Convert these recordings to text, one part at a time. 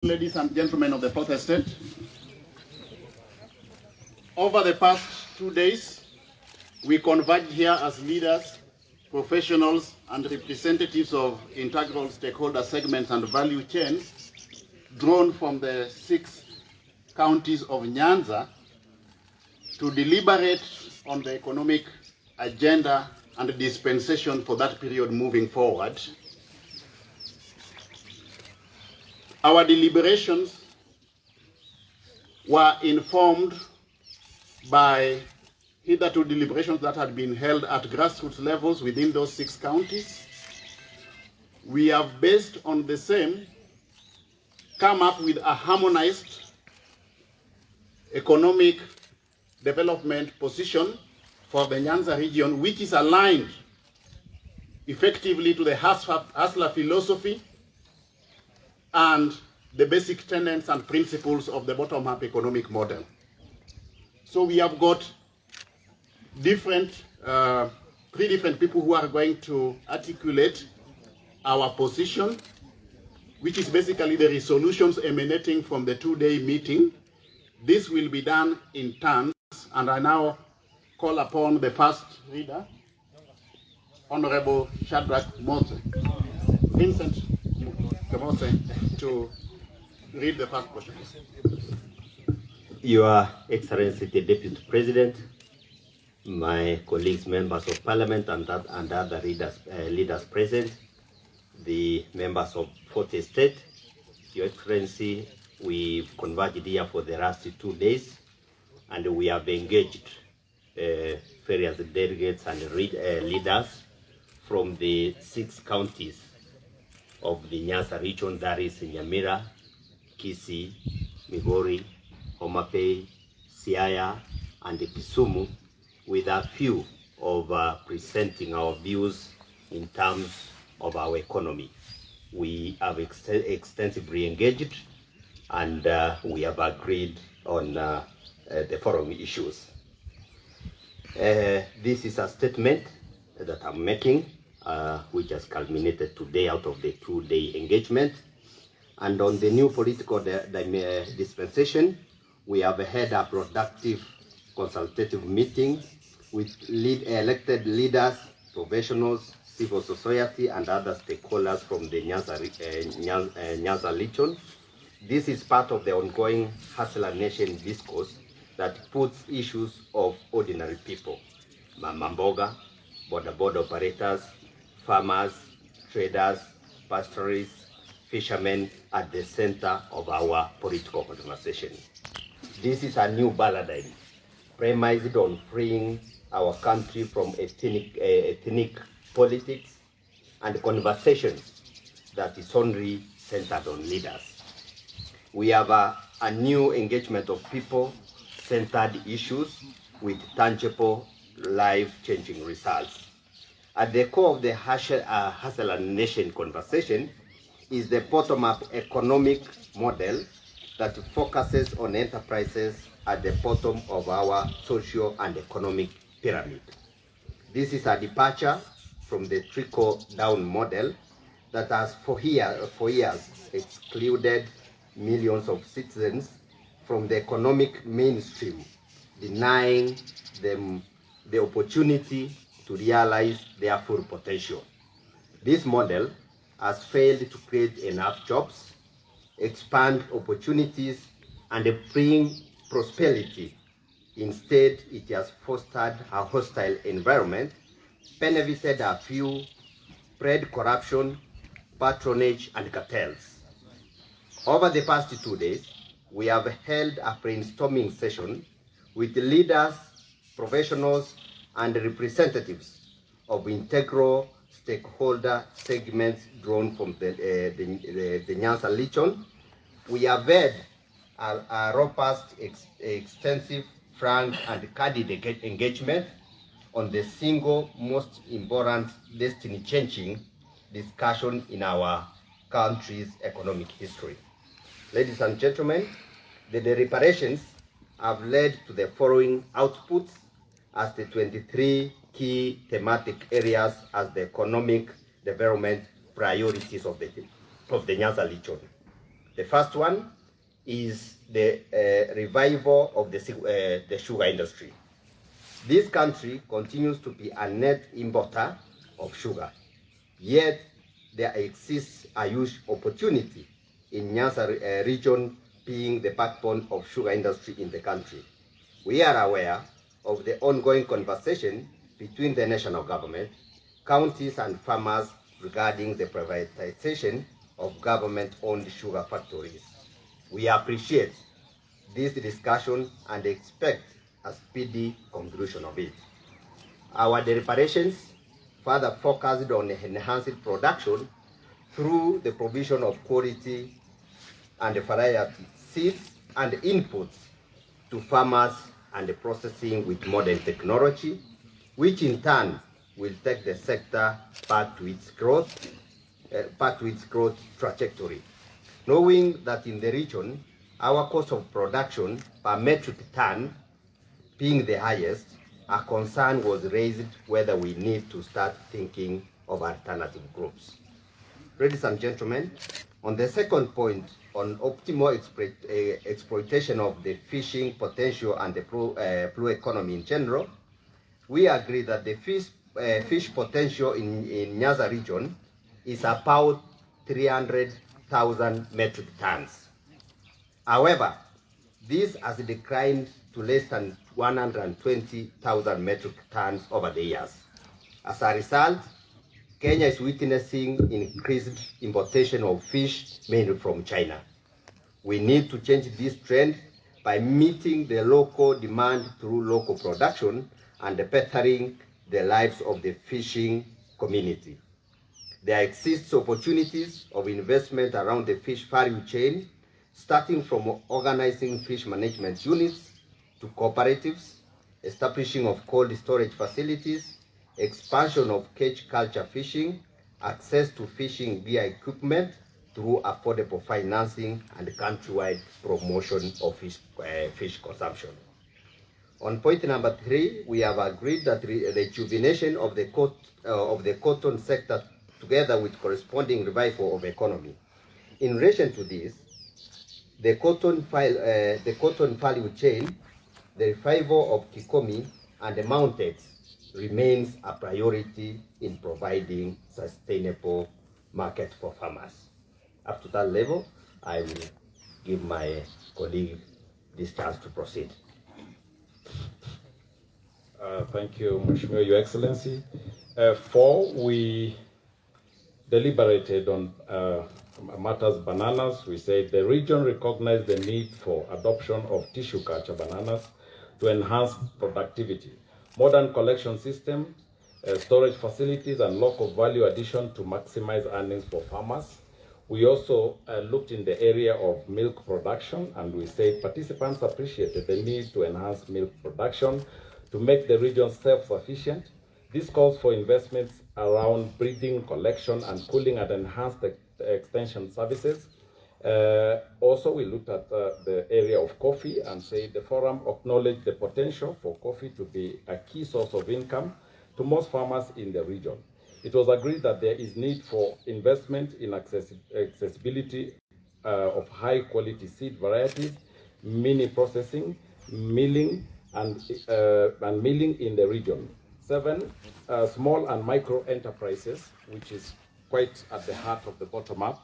Ladies and gentlemen of the Fourth Estate, over the past 2 days, we converged here as leaders, professionals, and representatives of integral stakeholder segments and value chains drawn from the 6 counties of Nyanza to deliberate on the economic agenda and dispensation for that period moving forward. Our deliberations were informed by hitherto deliberations that had been held at grassroots levels within those 6 counties. We have, based on the same, come up with a harmonized economic development position for the Nyanza region, which is aligned effectively to the hustler philosophy and the basic tenets and principles of the bottom-up economic model. So we have got three different people who are going to articulate our position, which is basically the resolutions emanating from the 2-day meeting. This will be done in turns, and I now call upon the first reader, Honorable Shadrach Vincent Mose, to read the first portion. Your Excellency the Deputy President, my colleagues, members of Parliament, and other leaders present, the members of Fourth Estate, Your Excellency, we've converged here for the last 2 days, and we have engaged various delegates and leaders from the 6 counties of the Nyanza region, that is Nyamira, Kisii, Migori, Mutembei, Siaya, and Kisumu, with a few of presenting our views in terms of our economy. We have extensively engaged, and we have agreed on the following issues. This is a statement that I'm making, which has culminated today out of the 2-day engagement. And on the new political dispensation, we have had a productive consultative meeting with elected leaders, professionals, civil society, and other stakeholders from the Nyanza region. This is part of the ongoing Hustler Nation discourse that puts issues of ordinary people, mamamboga, border operators, farmers, traders, pastoralists, fishermen at the center of our political conversation. This is a new paradigm premised on freeing our country from ethnic politics and conversations that is only centered on leaders. We have a new engagement of people-centered issues with tangible, life-changing results. At the core of the Hustler Nation conversation is the bottom-up economic model that focuses on enterprises at the bottom of our social and economic pyramid. This is a departure from the trickle-down model that has for years excluded millions of citizens from the economic mainstream, denying them the opportunity to realize their full potential. This model has failed to create enough jobs, expand opportunities, and bring prosperity. Instead, it has fostered a hostile environment, benefited a few, spread corruption, patronage, and cartels. Over the past 2 days, we have held a brainstorming session with leaders, professionals, and representatives of integral stakeholder segments drawn from the Nyanza region. We have had a robust, extensive, frank, and candid engagement on the single most important destiny-changing discussion in our country's economic history. Ladies and gentlemen, the deliberations have led to the following outputs as the 23 key thematic areas as the economic development priorities of the Nyanza region. The first one is the revival of the sugar industry. This country continues to be a net importer of sugar, yet there exists a huge opportunity in Nyanza region being the backbone of sugar industry in the country. We are aware of the ongoing conversation between the national government, counties and farmers regarding the privatization of government-owned sugar factories. We appreciate this discussion and expect a speedy conclusion of it. Our deliberations further focused on enhancing production through the provision of quality and variety seeds and inputs to farmers and the processing with modern technology, which in turn will take the sector back to its growth trajectory. Knowing that in the region, our cost of production per metric ton being the highest, a concern was raised whether we need to start thinking of alternative groups. Ladies and gentlemen, on the second point on optimal exploitation of the fishing potential and the blue economy in general, we agree that the fish potential in Nyanza region is about 300,000 metric tons. However, this has declined to less than 120,000 metric tons over the years. As a result, Kenya is witnessing increased importation of fish, mainly from China. We need to change this trend by meeting the local demand through local production and bettering the lives of the fishing community. There exists opportunities of investment around the fish value chain, starting from organizing fish management units to cooperatives, establishing of cold storage facilities, expansion of cage culture fishing, access to fishing gear equipment through affordable financing, and countrywide promotion of fish consumption. On point number 3, we have agreed that rejuvenation of the cotton sector together with corresponding revival of economy. In relation to this, the cotton value chain, the revival of Kikomi and the mountains remains a priority in providing sustainable market for farmers. Up to that level, I will give my colleague this chance to proceed. Thank you, Mheshimiwa, Your Excellency. 4, we deliberated on matters bananas. We said the region recognized the need for adoption of tissue culture bananas to enhance productivity, modern collection system, storage facilities, and local value addition to maximize earnings for farmers. We also looked in the area of milk production, and we said participants appreciated the need to enhance milk production to make the region self-sufficient. This calls for investments around breeding, collection, and cooling, and enhanced extension services. Also, we looked at the area of coffee and said the forum acknowledged the potential for coffee to be a key source of income to most farmers in the region. It was agreed that there is need for investment in accessibility of high-quality seed varieties, mini processing, milling, and milling in the region. 7, small and micro enterprises, which is quite at the heart of the bottom-up.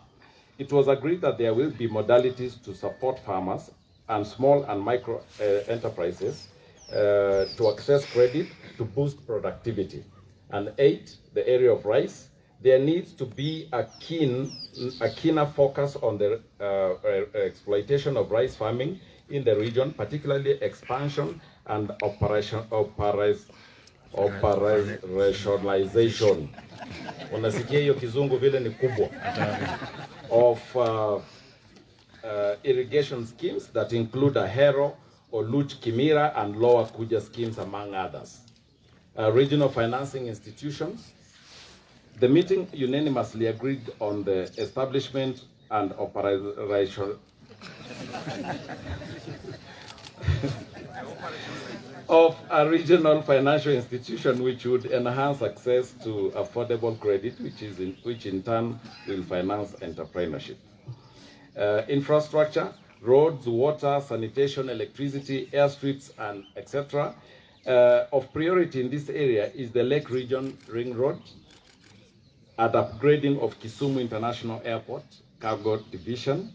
It was agreed that there will be modalities to support farmers and small and micro enterprises to access credit to boost productivity. And 8, the area of rice, there needs to be a keener focus on the exploitation of rice farming in the region, particularly expansion and operationalization. Unasikia hiyo kizungu vile ni kubwa. Of irrigation schemes that include Ahero, Oluch Kimira, and Lower Kuja schemes, among others. Regional financing institutions. The meeting unanimously agreed on the establishment and operation of a regional financial institution which would enhance access to affordable credit, which in turn will finance entrepreneurship. infrastructure, roads, water, sanitation, electricity, airstrips, and etc. Of priority in this area is the Lake Region Ring Road and upgrading of Kisumu International Airport Cargo Division.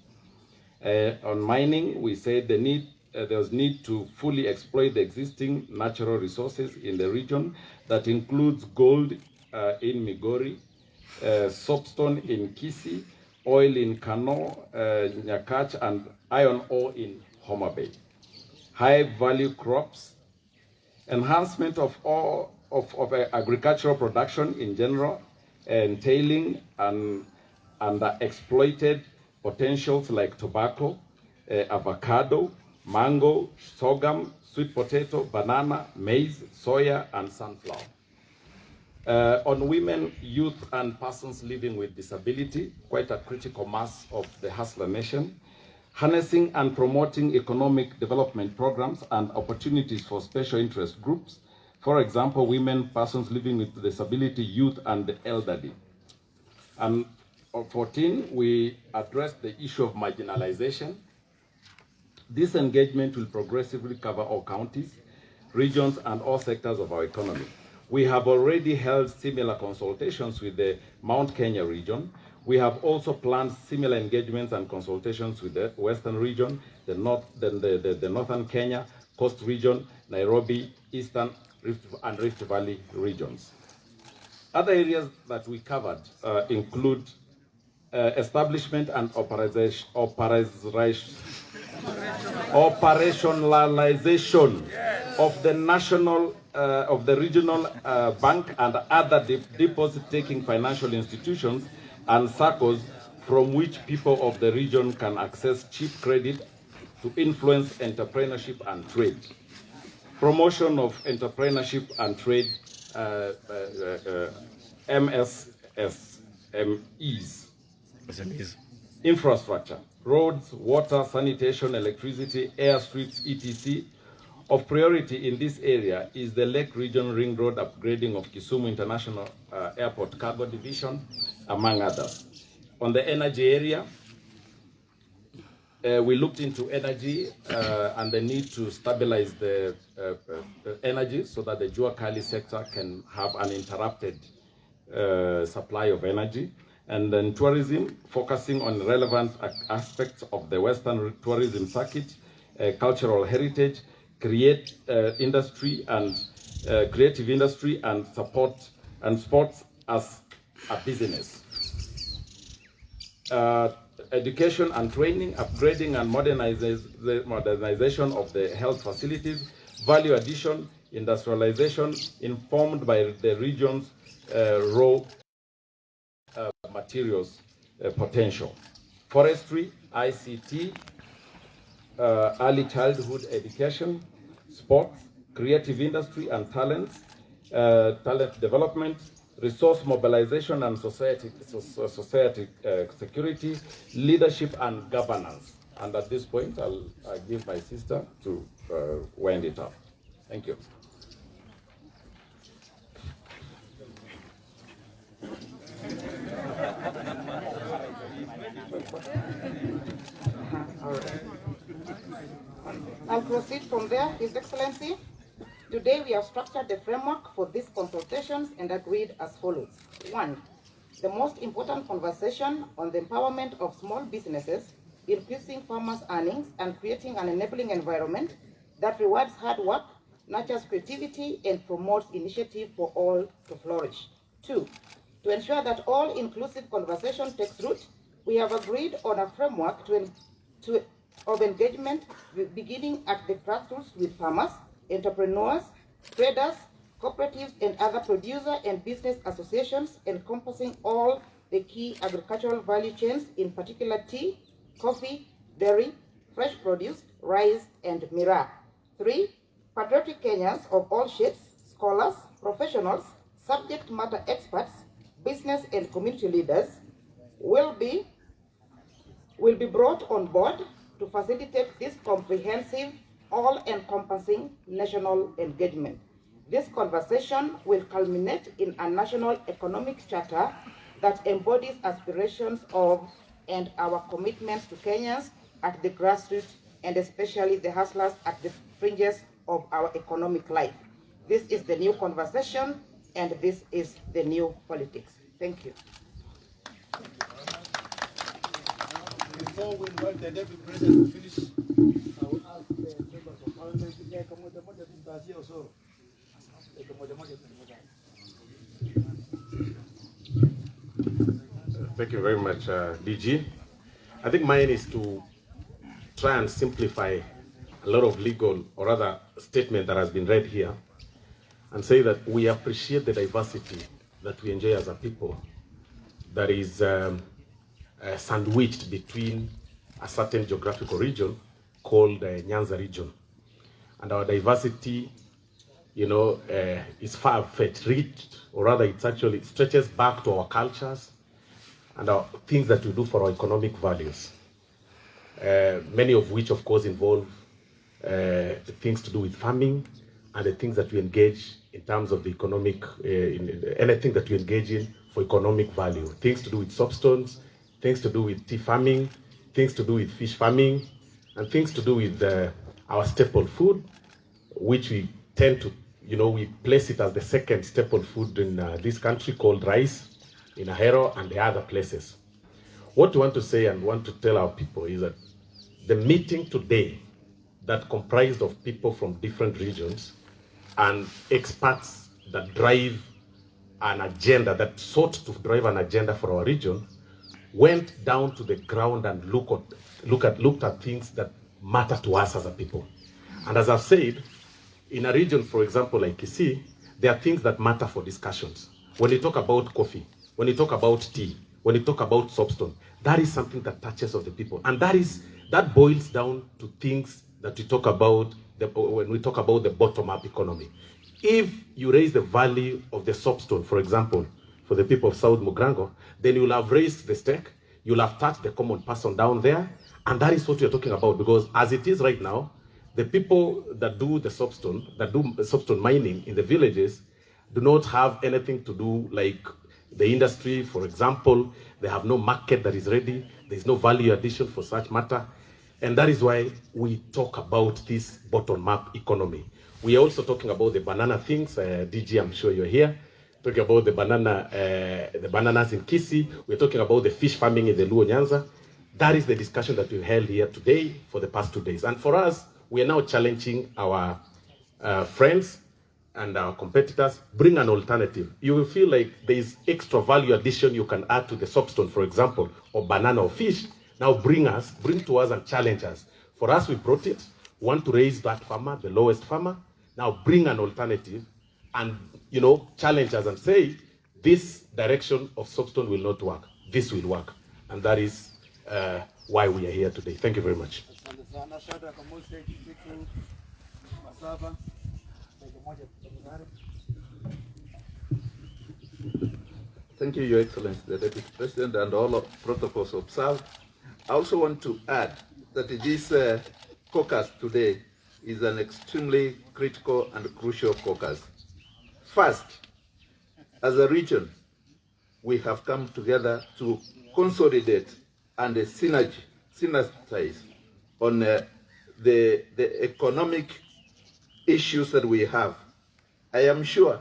On mining, we said there's need to fully exploit the existing natural resources in the region. That includes gold in Migori, soapstone in Kisii, oil in Kano, Nyakach, and iron ore in Homa Bay. High value crops, enhancement of agricultural production in general, entailing and exploited potentials like tobacco, avocado, mango, sorghum, sweet potato, banana, maize, soya, and sunflower. On women, youth, and persons living with disability, quite a critical mass of the hustler nation. Harnessing and promoting economic development programs and opportunities for special interest groups. For example, women, persons living with disability, youth, and the elderly. And on 14, we addressed the issue of marginalization. This engagement will progressively cover all counties, regions, and all sectors of our economy. We have already held similar consultations with the Mount Kenya region. We have also planned similar engagements and consultations with the Western region, the Northern Kenya, Coast region, Nairobi, Eastern and Rift Valley regions. Other areas that we covered include establishment and operationalization of the national, of the regional bank and other deposit-taking financial institutions and circles from which people of the region can access cheap credit to influence entrepreneurship and trade. Promotion of entrepreneurship and trade, SMEs. Infrastructure, roads, water, sanitation, electricity, airstrips, etc. Of priority in this area is the Lake Region Ring Road upgrading of Kisumu International Airport Cargo Division, among others. On the energy area, we looked into energy and the need to stabilize the energy so that the Jua Kali sector can have uninterrupted supply of energy. And then tourism, focusing on relevant aspects of the Western tourism circuit, cultural heritage, industry and creative industry, and support and sports as a business. Education and training, upgrading and modernization of the health facilities, value addition, industrialization informed by the region's raw materials potential. Forestry, ICT, early childhood education, sports, creative industry and talent development, resource mobilization and society security, leadership and governance. And at this point, I'll give my sister to wind it up. Thank you. All right. I'll proceed from there, His Excellency. Today we have structured the framework for these consultations and agreed as follows. 1. The most important conversation on the empowerment of small businesses, increasing farmers' earnings and creating an enabling environment that rewards hard work, nurtures creativity, and promotes initiative for all to flourish. 2. To ensure that all-inclusive conversation takes root, we have agreed on a framework of engagement beginning at the grassroots with farmers, entrepreneurs, traders, cooperatives, and other producer and business associations encompassing all the key agricultural value chains, in particular tea, coffee, dairy, fresh produce, rice, and miraa. 3. Patriotic Kenyans of all shapes, scholars, professionals, subject matter experts, business and community leaders will be brought on board to facilitate this comprehensive, all-encompassing national engagement. This conversation will culminate in a national economic charter that embodies aspirations of and our commitments to Kenyans at the grassroots and especially the hustlers at the fringes of our economic life. This is the new conversation and this is the new politics. Thank you. Before we invite the Deputy President to finish, I will ask the members of parliament to take a moja tutaanzia Osoro. Thank you very much, DG. I think mine is to try and simplify a lot of legal, or rather statement that has been read here, and say that we appreciate the diversity that we enjoy as a people that is sandwiched between a certain geographical region called the Nyanza region. And our diversity, is far-fetched, reached, or rather it actually stretches back to our cultures and our things that we do for our economic values. Many of which, of course, involve things to do with farming and the things that we engage in terms of the economic, anything that we engage in for economic value. Things to do with soapstones, things to do with tea farming, things to do with fish farming, and things to do with our staple food, which we tend to, we place it as the second staple food in this country, called rice, in Ahero and the other places. What we want to say and want to tell our people is that the meeting today that comprised of people from different regions and experts that drive an agenda, that sought to drive an agenda for our region, went down to the ground and looked at things that matter to us as a people. And as I've said, in a region, for example, like Kisii, there are things that matter for discussions. When you talk about coffee, when you talk about tea, when you talk about soapstone, that is something that touches of the people. And that boils down to things that we talk about when we talk about the bottom-up economy. If you raise the value of the soapstone, for example, for the people of South Mugrango, then you'll have raised the stake, you'll have touched the common person down there, and that is what we're talking about, because as it is right now, the people that do the soapstone mining in the villages do not have anything to do like the industry, for example. They have no market that is ready, there's no value addition for such matter, and that is why we talk about this bottom-up economy. We are also talking about the banana things. DG, I'm sure you're here. Talking about the bananas in Kisii. We're talking about the fish farming in the Luo Nyanza. That is the discussion that we've held here today for the past 2 days. And for us, we are now challenging our friends and our competitors, bring an alternative. You will feel like there is extra value addition you can add to the soapstone, for example, or banana or fish. Now bring to us and challenge us. For us, we brought it. We want to raise that farmer, the lowest farmer. Now bring an alternative and, challenge us and say, this direction of soapstone will not work. This will work. And that is why we are here today. Thank you very much. Thank you, Your Excellency, the Deputy President, and all of protocols observed. I also want to add that this caucus today is an extremely critical and crucial caucus. First, as a region, we have come together to consolidate and synergize on the economic issues that we have. I am sure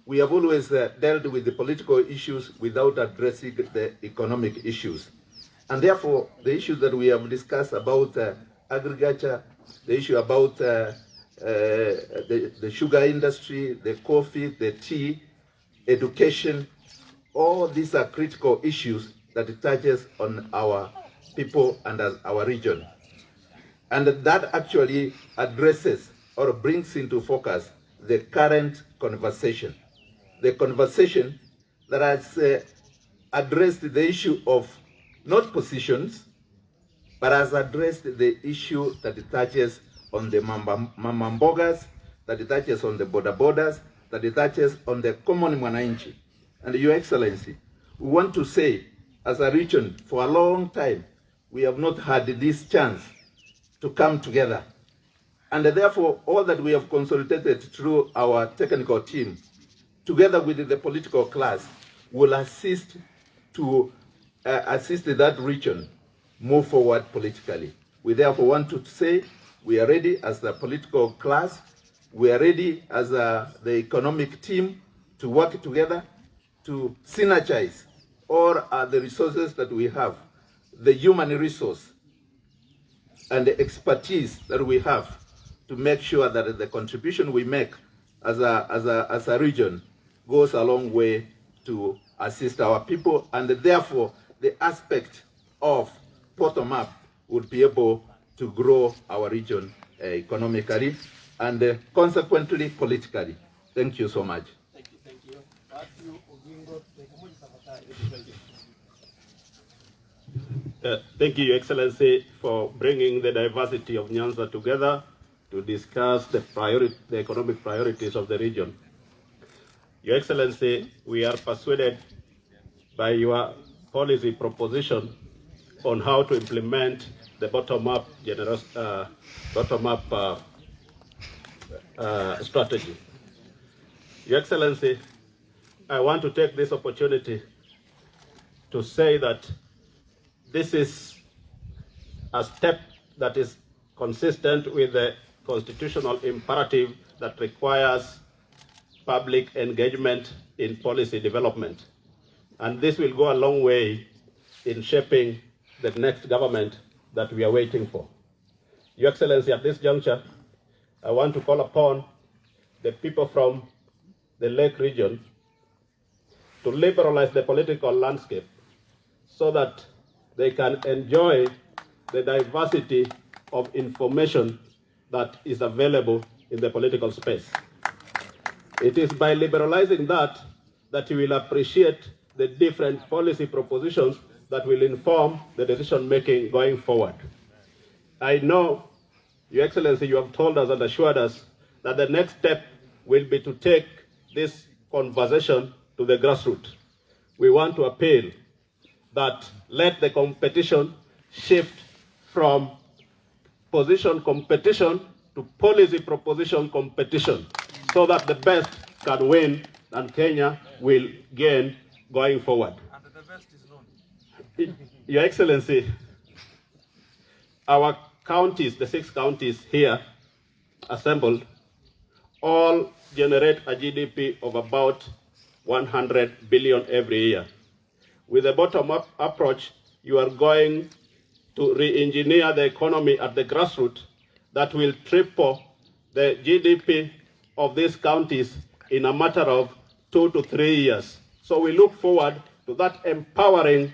we have always dealt with the political issues without addressing the economic issues. And therefore, the issues that we have discussed about agriculture, the issue about the sugar industry, the coffee, the tea, education, all these are critical issues that touches on our people and our region. And that actually addresses or brings into focus the current conversation. The conversation that has addressed the issue of not positions, but has addressed the issue that it touches on the mamambogas, that it touches on the borders, that it touches on the common mwananchi. And Your Excellency, we want to say, as a region, for a long time, we have not had this chance to come together. And therefore, all that we have consolidated through our technical team, together with the political class, will assist to assist that region move forward politically. We therefore want to say we are ready as the political class, we are ready as the economic team to work together to synergize all the resources that we have, the human resource and the expertise that we have to make sure that the contribution we make as a region goes a long way to assist our people, and therefore the aspect of bottom-up would be able to grow our region economically and consequently politically. Thank you so much. Thank you. Thank you, Your Excellency, for bringing the diversity of Nyanza together to discuss the economic priorities of the region. Your Excellency, we are persuaded by your policy proposition on how to implement the bottom-up strategy. Your Excellency, I want to take this opportunity to say that this is a step that is consistent with the constitutional imperative that requires public engagement in policy development. And this will go a long way in shaping the next government that we are waiting for. Your Excellency, at this juncture, I want to call upon the people from the Lake region to liberalize the political landscape so that they can enjoy the diversity of information that is available in the political space. It is by liberalizing that you will appreciate the different policy propositions that will inform the decision-making going forward. I know, Your Excellency, you have told us and assured us that the next step will be to take this conversation to the grassroots. We want to appeal that let the competition shift from position competition to policy proposition competition so that the best can win and Kenya will gain going forward. And the best is known. Your Excellency, our counties, the 6 counties here assembled, all generate a GDP of about 100 billion every year. With a bottom-up approach, you are going to re-engineer the economy at the grassroots that will triple the GDP of these counties in a matter of 2 to 3 years. So we look forward to that empowering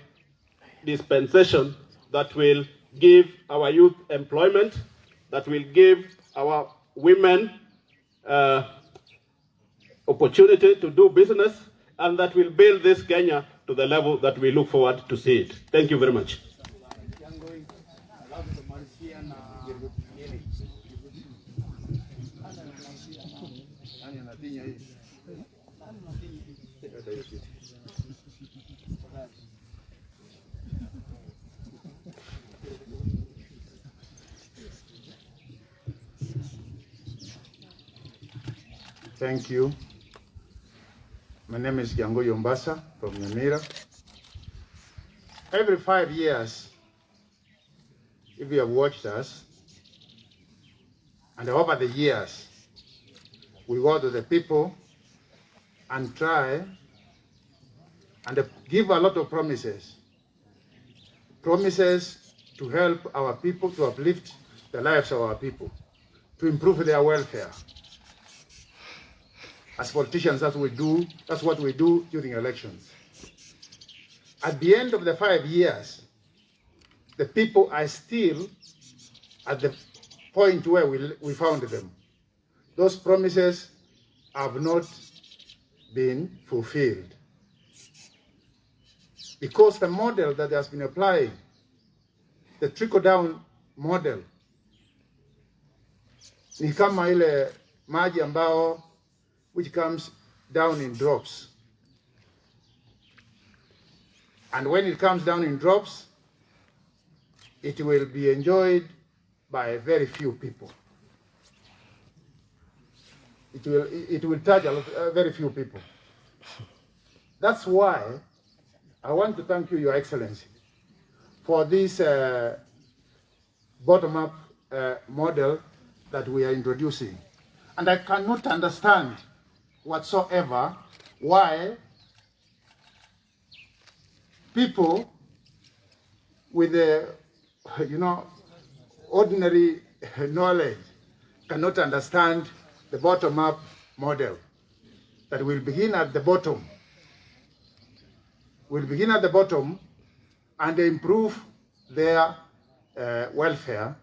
dispensation that will give our youth employment, that will give our women opportunity to do business, and that will build this Kenya to the level that we look forward to see it. Thank you very much. Thank you. My name is Jango Yombasa from Nyamira. Every 5 years, if you have watched us, and over the years, we go to the people and try and give a lot of promises. Promises to help our people, to uplift the lives of our people, to improve their welfare. As politicians, that's what we do during elections. At the end of the 5 years, the people are still at the point where we found them. Those promises have not been fulfilled. Because the model that has been applied, the trickle-down model, ni kama ile maji ambao which comes down in drops. And when it comes down in drops, it will be enjoyed by very few people. It will touch very few people. That's why I want to thank you, Your Excellency, for this bottom-up model that we are introducing. And I cannot understand whatsoever why people with ordinary knowledge cannot understand the bottom-up model that will begin at the bottom. Will begin at the bottom and improve their welfare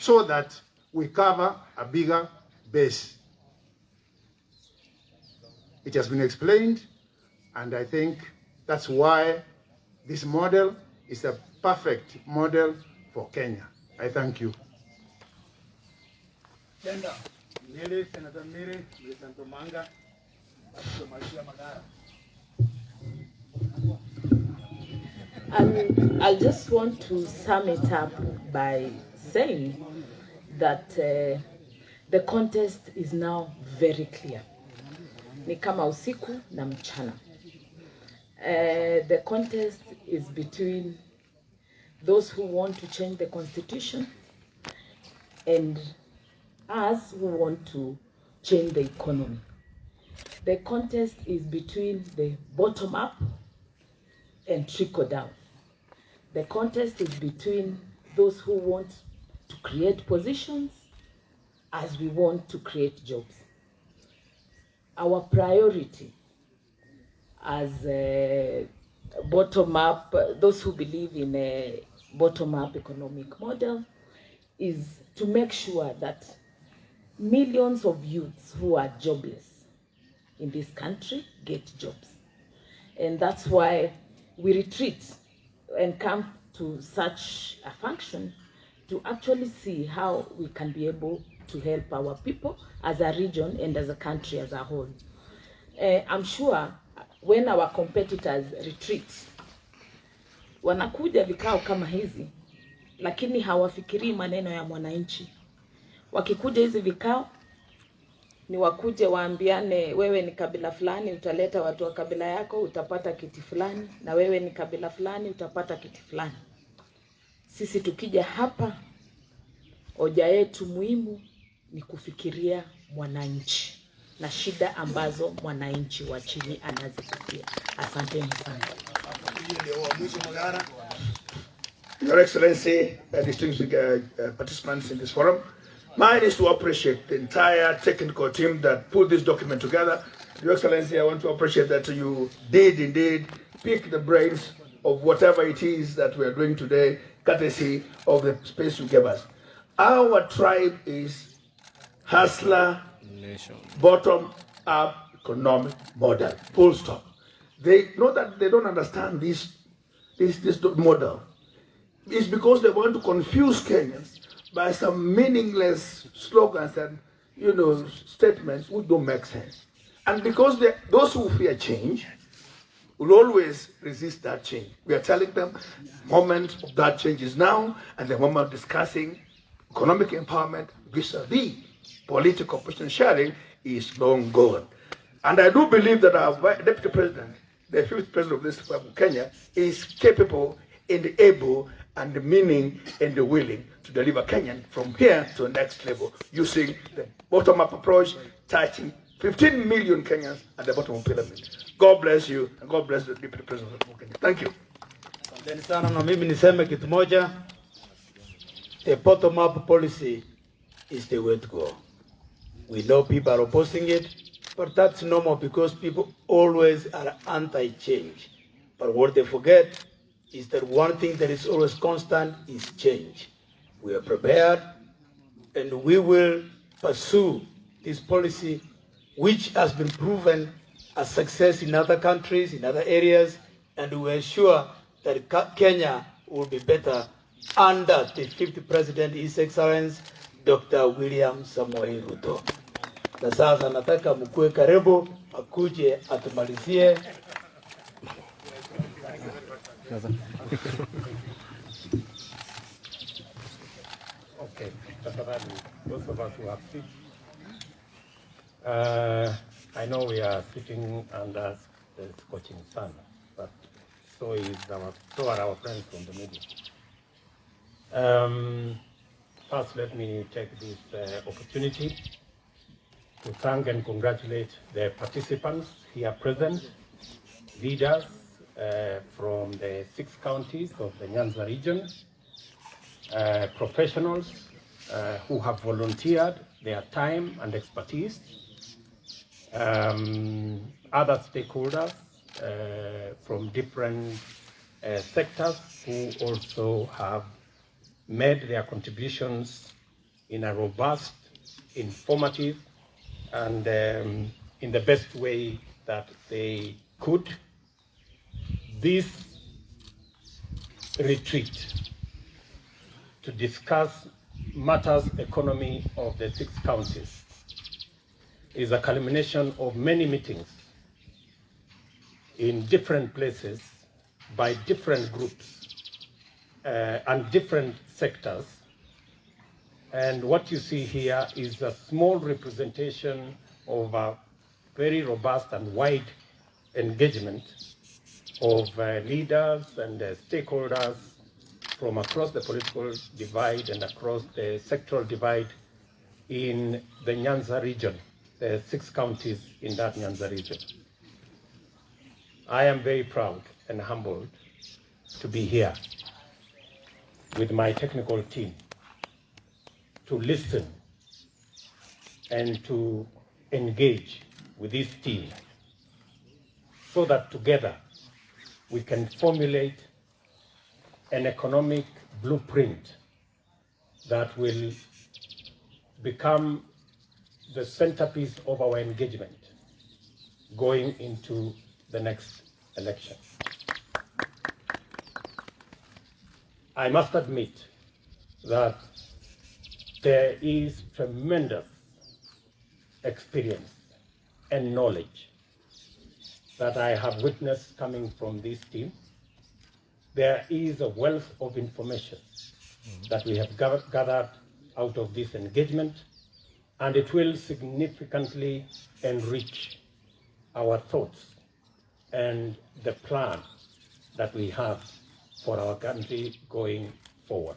so that we cover a bigger base. It has been explained, and I think that's why this model is a perfect model for Kenya. I thank you. I just want to sum it up by saying that the contest is now very clear. Ni kama usiku na mchana. The contest is between those who want to change the constitution and us who want to change the economy. The contest is between the bottom up and trickle down. The contest is between those who want to create positions as we want to create jobs. Our priority as a bottom-up, those who believe in a bottom-up economic model, is to make sure that millions of youths who are jobless in this country get jobs. And that's why we retreat and come to such a function to actually see how we can be able to help our people as a region and as a country as a whole. I'm sure when our competitors retreat, wanakuja vikao kama hizi, lakini hawafikirii maneno ya mwananchi. Wakikuja hizi vikao, ni wakuje waambiane, wewe ni kabila fulani, utaleta watu wa kabila yako, utapata kiti fulani, na wewe ni kabila fulani, utapata kiti fulani. Sisi tukija hapa, hoja yetu muhimu ni kufikiria mwananchi na shida ambazo mwananchi wa chini anazipitia. Asanteni sana. Your Excellency, distinguished participants in this forum, mine is to appreciate the entire technical team that put this document together. Your Excellency, I want to appreciate that you did indeed pick the brains of whatever it is that we are doing today, courtesy of the space you gave us. Our tribe is hustler, bottom-up economic model, full stop. They know that they don't understand this model. It's because they want to confuse Kenyans by some meaningless slogans and statements which don't make sense. And because those who fear change will always resist that change. We are telling them the moment of that change is now, and the moment of discussing economic empowerment vis-a-vis political position sharing is long gone. And I do believe that our Deputy President, the 5th President of this Republic of Kenya, is capable and able and meaning and willing to deliver Kenyan from here to the next level using the bottom-up approach, touching 15 million Kenyans at the bottom of the pyramid. God bless you, and God bless the Deputy President of Kenya. Thank you. Asante sana, na mimi niseme kitu moja. The bottom-up policy is the way to go. We know people are opposing it, but that's normal because people always are anti-change. But what they forget is that one thing that is always constant is change. We are prepared, and we will pursue this policy, which has been proven a success in other countries, in other areas, and we are sure that Kenya will be better under the 5th President, His Excellency, Dr. William Samoei Ruto. Na sasa nataka mkue karibu, akuje atumalizie. Okay, those of us who have seats. I know we are sitting under the scorching sun, but so are our friends from the media. First, let me take this opportunity to thank and congratulate the participants here present, leaders from the 6 counties of the Nyanza region, professionals who have volunteered their time and expertise, other stakeholders from different sectors who also have made their contributions in a robust, informative, and in the best way that they could. This retreat to discuss matters economy of the 6 counties is a culmination of many meetings in different places by different groups and different sectors. And what you see here is a small representation of a very robust and wide engagement of leaders and stakeholders from across the political divide and across the sectoral divide in the Nyanza region, the 6 counties in that Nyanza region. I am very proud and humbled to be here with my technical team to listen and to engage with this team so that together we can formulate an economic blueprint that will become the centerpiece of our engagement going into the next election. I must admit that there is tremendous experience and knowledge that I have witnessed coming from this team. There is a wealth of information that we have gathered out of this engagement, and it will significantly enrich our thoughts and the plan that we have for our country going forward.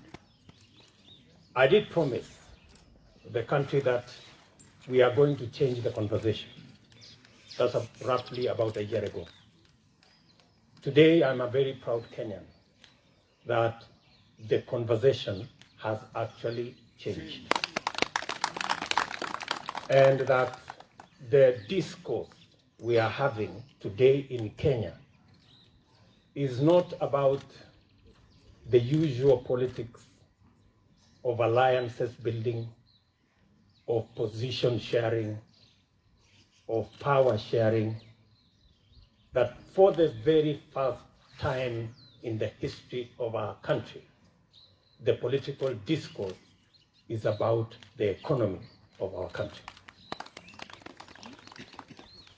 I did promise the country that we are going to change the conversation. That's roughly about a year ago. Today, I'm a very proud Kenyan that the conversation has actually changed. And that the discourse we are having today in Kenya is not about the usual politics of alliances building, of position sharing, of power sharing, that for the very first time in the history of our country, the political discourse is about the economy of our country.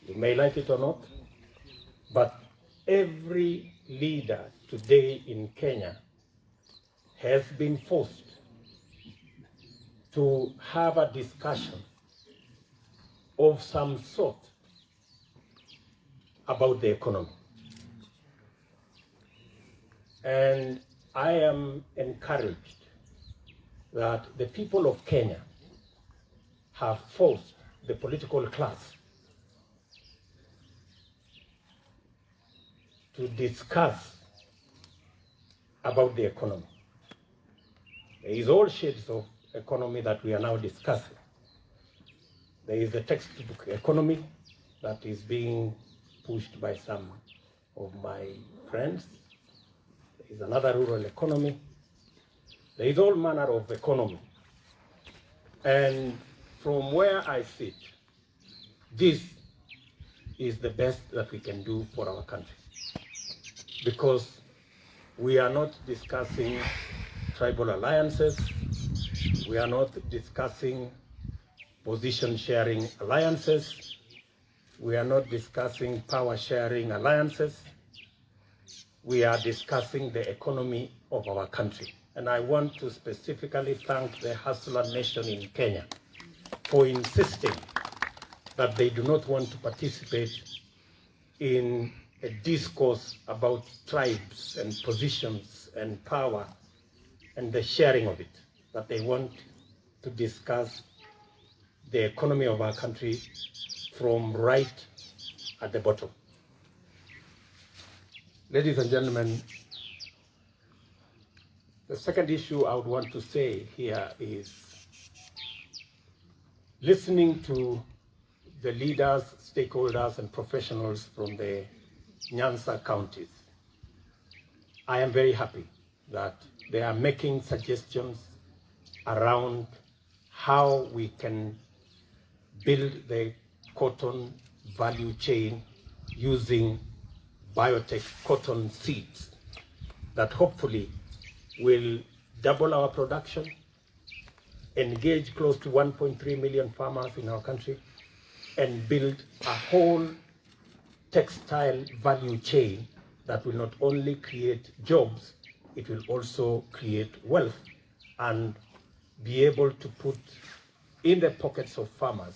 You may like it or not, but every leader today in Kenya has been forced to have a discussion of some sort about the economy. And I am encouraged that the people of Kenya have forced the political class to discuss about the economy. There is all shades of economy that we are now discussing. There is the textbook economy that is being pushed by some of my friends. There is another rural economy. There is all manner of economy. And from where I sit, this is the best that we can do for our country. Because we are not discussing tribal alliances. We are not discussing position sharing alliances. We are not discussing power sharing alliances. We are discussing the economy of our country. And I want to specifically thank the Hustler Nation in Kenya for insisting that they do not want to participate in a discourse about tribes and positions and power and the sharing of it, but they want to discuss the economy of our country from right at the bottom. Ladies and gentlemen, the second issue I would want to say here is listening to the leaders, stakeholders, and professionals from the Nyanza counties. I am very happy that they are making suggestions around how we can build the cotton value chain using biotech cotton seeds that hopefully will double our production, engage close to 1.3 million farmers in our country, and build a whole textile value chain that will not only create jobs, it will also create wealth and be able to put in the pockets of farmers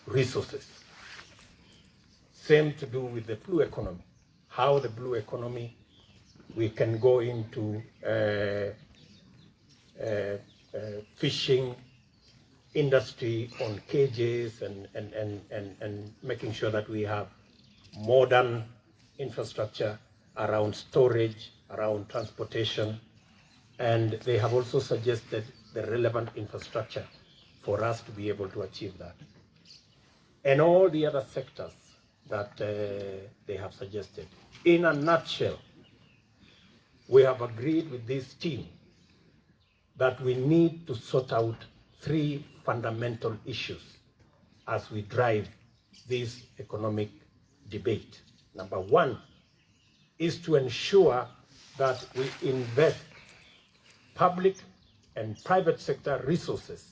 resources. Same to do with the blue economy. How the blue economy, we can go into fishing industry on cages and making sure that we have modern infrastructure around storage, around transportation, and they have also suggested the relevant infrastructure for us to be able to achieve that. And all the other sectors that they have suggested. In a nutshell, we have agreed with this team that we need to sort out 3 fundamental issues as we drive this economic debate. Number 1 is to ensure that we invest public and private sector resources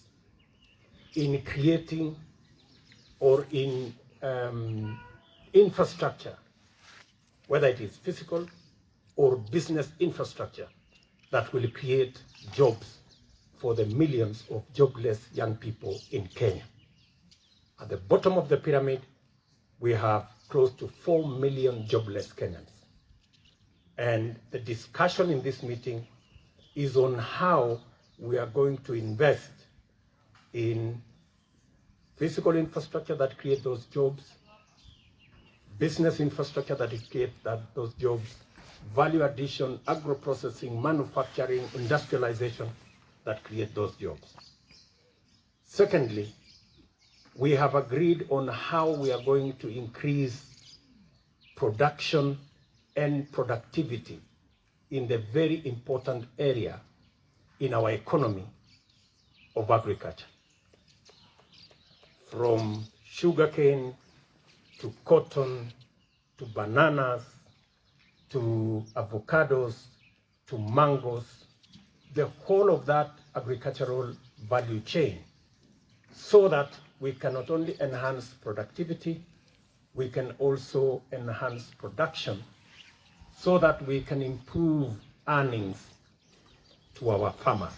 in creating or in infrastructure, whether it is physical or business infrastructure, that will create jobs for the millions of jobless young people in Kenya. At the bottom of the pyramid, we have close to 4 million jobless Kenyans. And the discussion in this meeting is on how we are going to invest in physical infrastructure that create those jobs, business infrastructure that create those jobs, value addition, agro-processing, manufacturing, industrialization that create those jobs. Secondly, we have agreed on how we are going to increase production and productivity in the very important area in our economy of agriculture. From sugarcane to cotton to bananas to avocados to mangoes, the whole of that agricultural value chain, so that we can not only enhance productivity, we can also enhance production, so that we can improve earnings to our farmers.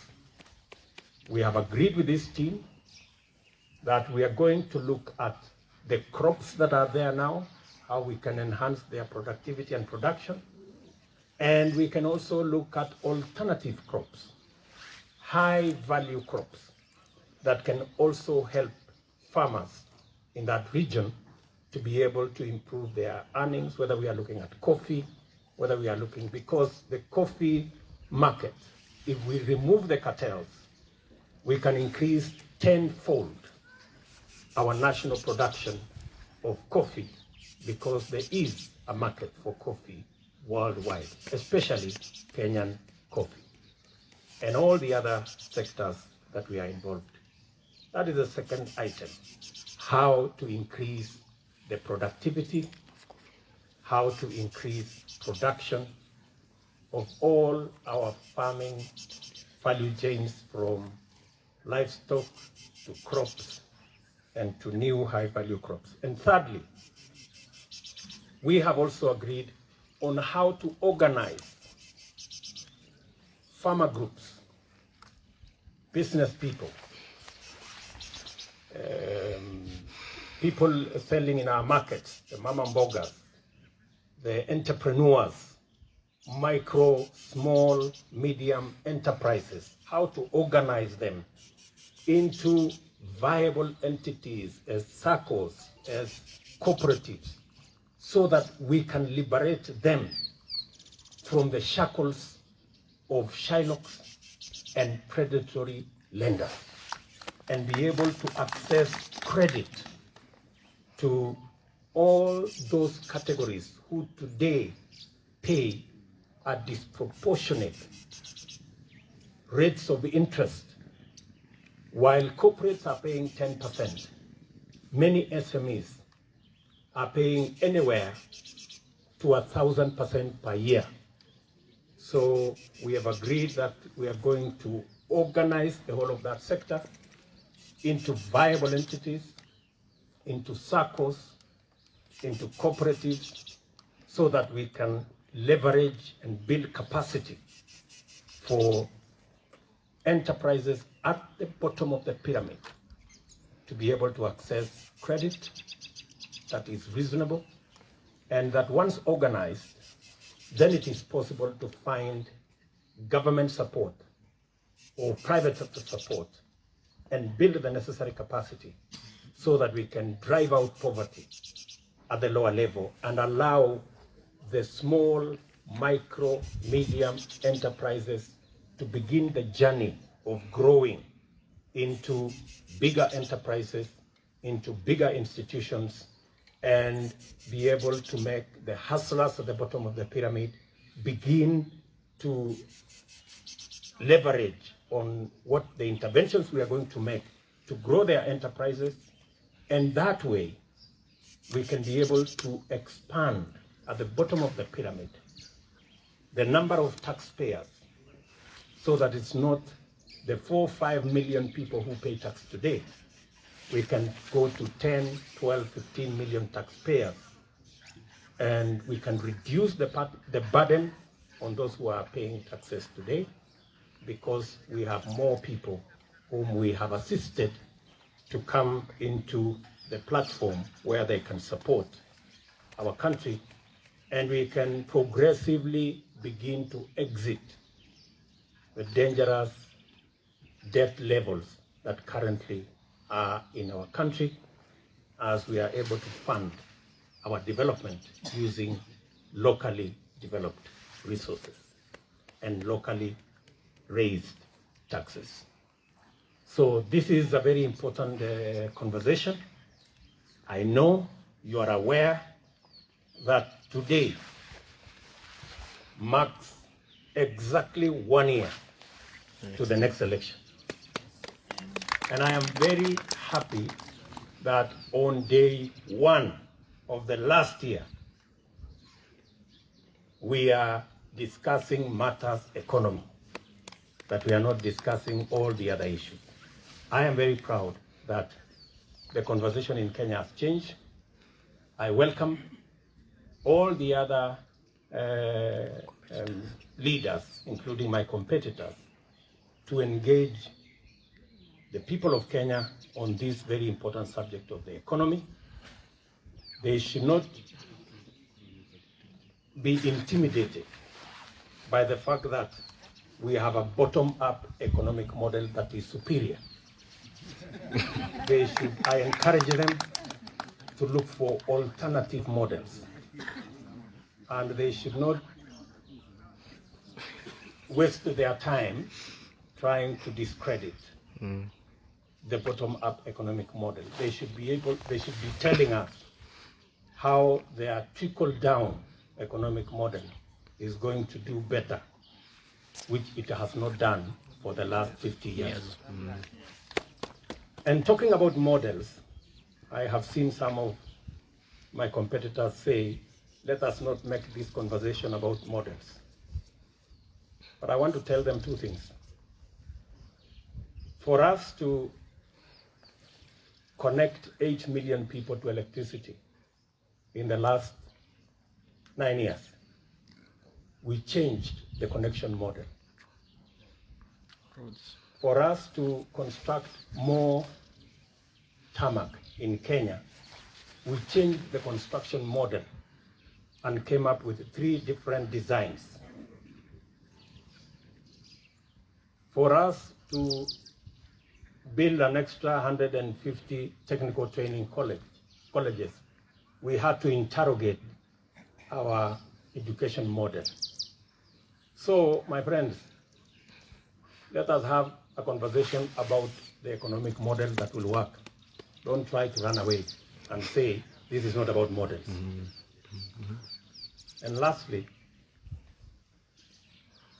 We have agreed with this team that we are going to look at the crops that are there now, how we can enhance their productivity and production, and we can also look at alternative crops, high-value crops that can also help farmers in that region to be able to improve their earnings, whether we are looking at coffee, whether we are looking, because the coffee market, if we remove the cartels, we can increase 10-fold our national production of coffee, because there is a market for coffee worldwide, especially Kenyan coffee, and all the other sectors that we are involved. That is the second item, how to increase the productivity, how to increase production of all our farming value chains, from livestock to crops and to new high-value crops. And thirdly, we have also agreed on how to organize farmer groups, business people, people selling in our markets, the mama mbogas, the entrepreneurs, micro, small, medium enterprises, how to organize them into viable entities as circles, as cooperatives, so that we can liberate them from the shackles of Shylocks and predatory lenders, and be able to access credit to all those categories who today pay at disproportionate rates of interest. While corporates are paying 10%, many SMEs are paying anywhere to 1,000% per year. So we have agreed that we are going to organize the whole of that sector into viable entities, into circles, into cooperatives, so that we can leverage and build capacity for enterprises at the bottom of the pyramid to be able to access credit that is reasonable, and that once organized, then it is possible to find government support or private sector support and build the necessary capacity so that we can drive out poverty at the lower level and allow the small, micro, medium enterprises to begin the journey of growing into bigger enterprises, into bigger institutions, and be able to make the hustlers at the bottom of the pyramid begin to leverage on what the interventions we are going to make to grow their enterprises. And that way, we can be able to expand at the bottom of the pyramid the number of taxpayers, so that it's not the 4 or 5 million people who pay tax today. We can go to 10, 12, 15 million taxpayers, and we can reduce the burden on those who are paying taxes today, because we have more people whom we have assisted to come into the platform where they can support our country, and we can progressively begin to exit the dangerous debt levels that currently are in our country, as we are able to fund our development using locally developed resources and locally raised taxes. So this is a very important conversation. I know you are aware that today marks exactly 1 year to the next election. And I am very happy that on day 1 of the last year, we are discussing matters economy, that we are not discussing all the other issues. I am very proud that the conversation in Kenya has changed. I welcome all the other leaders, including my competitors, to engage the people of Kenya on this very important subject of the economy. They should not be intimidated by the fact that we have a bottom-up economic model that is superior. I encourage them to look for alternative models, and they should not waste their time trying to discredit the bottom-up economic model. They should be telling us how their trickle-down economic model is going to do better, which it has not done for the last 50 years. And talking about models, I have seen some of my competitors say, let us not make this conversation about models. But I want to tell them two things. For us to connect 8 million people to electricity in the last 9 years, we changed the connection model. For us to construct more tarmac in Kenya, we changed the construction model and came up with 3 different designs. For us to build an extra 150 technical training colleges, we had to interrogate our education model. So, my friends, let us have a conversation about the economic model that will work. Don't try to run away and say, this is not about models. And lastly,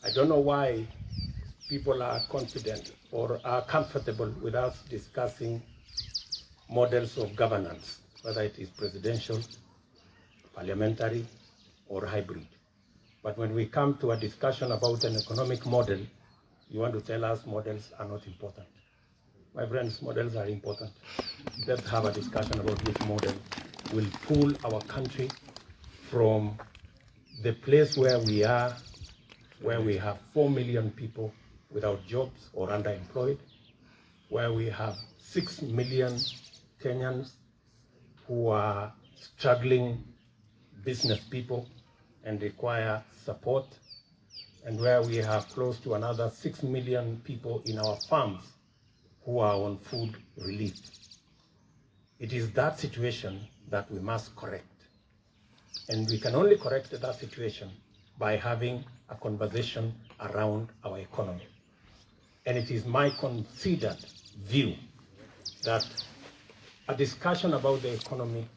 I don't know why people are confident or are comfortable with us discussing models of governance, whether it is presidential, parliamentary, or hybrid. But when we come to a discussion about an economic model, you want to tell us models are not important. My friends, models are important. Let's have a discussion about which model will pull our country from the place where we are, where we have 4 million people without jobs or underemployed, where we have 6 million Kenyans who are struggling business people and require support, and where we have close to another 6 million people in our farms who are on food relief. It is that situation that we must correct. And we can only correct that situation by having a conversation around our economy. And it is my considered view that a discussion about the economy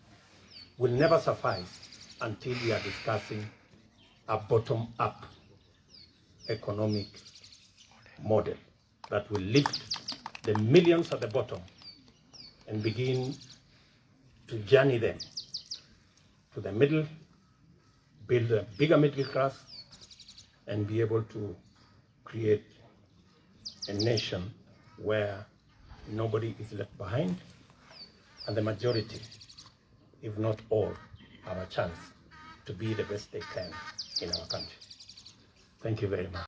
will never suffice until we are discussing a bottom-up economic model that will lift the millions at the bottom and begin to journey them to the middle, build a bigger middle class, and be able to create a nation where nobody is left behind and the majority, if not all, have a chance to be the best they can in our country. Thank you very much.